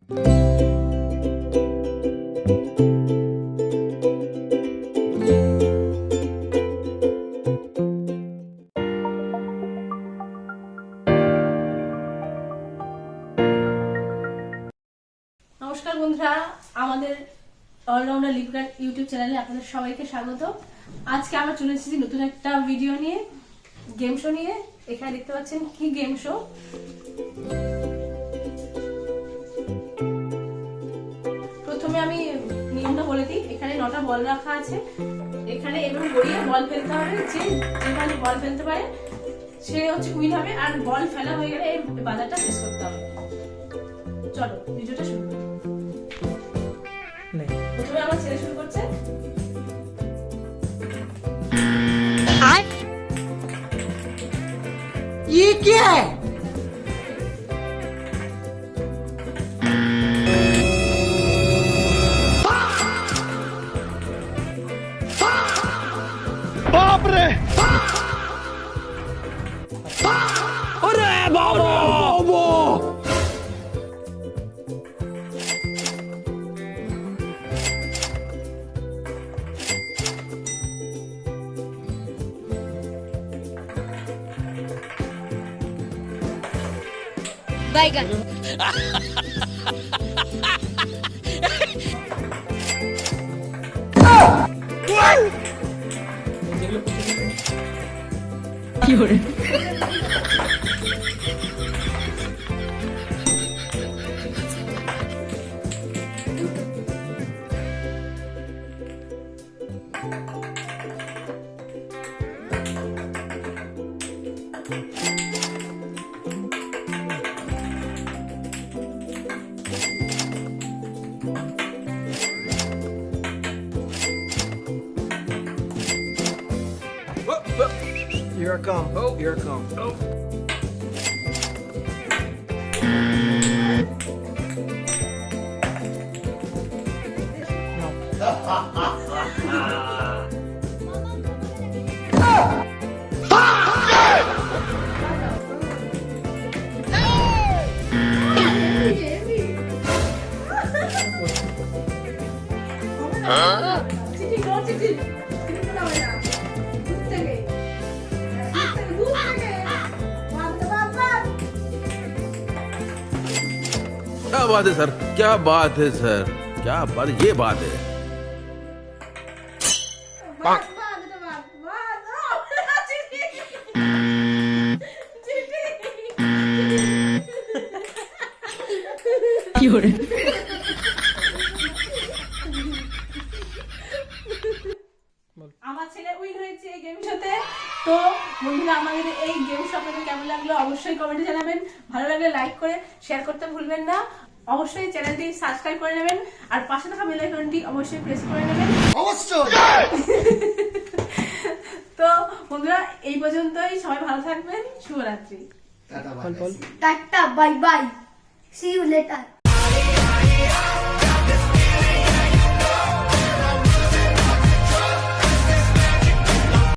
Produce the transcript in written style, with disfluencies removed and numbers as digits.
নমস্কার বন্ধুরা, আমাদের অলরাউন্ডার লিপগার্ড ইউটিউব চ্যানেলে আপনাদের সবাইকে স্বাগত। আজকে আমরা চলে এসেছি নতুন একটা ভিডিও নিয়ে, গেম শো নিয়ে। এখানে দেখতে পাচ্ছেন কি গেম শো। প্রথমে আমি নিয়মটা বলে দিই। এখানে 9টা বল রাখা আছে। এখানে এভাবে গড়িয়ে বল ফেলতে হবে। যে যেখানে বল ফেলতে পারে সে হচ্ছে উইন হবে, আর বল ফেলা হয়ে গেলে এই বাজারটা প্রেস করতে হবে। চলো ভিডিওটা শুরু করি। প্রথমে আমার ছেলে শুরু করছে। ये क्या है? बाप रे! अरे बाबा! बैगन Here I come. Oh, here I come. Oh. क्या बात है सर, क्या बात है सर, क्या बात, ये बात है। আমার ছেলে উইন হয়েছে এই গেম শোতে। তো বন্ধুরা, আমাদের এই গেম শো আপনাদের কেমন লাগলো অবশ্যই কমেন্টে জানাবেন। ভালো লাগলে লাইক করে শেয়ার করতে ভুলবেন না। অবশ্যই চ্যানেলটি সাবস্ক্রাইব করে নেবেন, আর পাশে থাকা বেল আইকনটি অবশ্যই প্রেস করে নেবেন। অবশ্যই। তো বন্ধুরা, এই পর্যন্তই। সবাই ভালো থাকবেন। শুভরাত্রি। Tata bye. Tata bye bye see you letter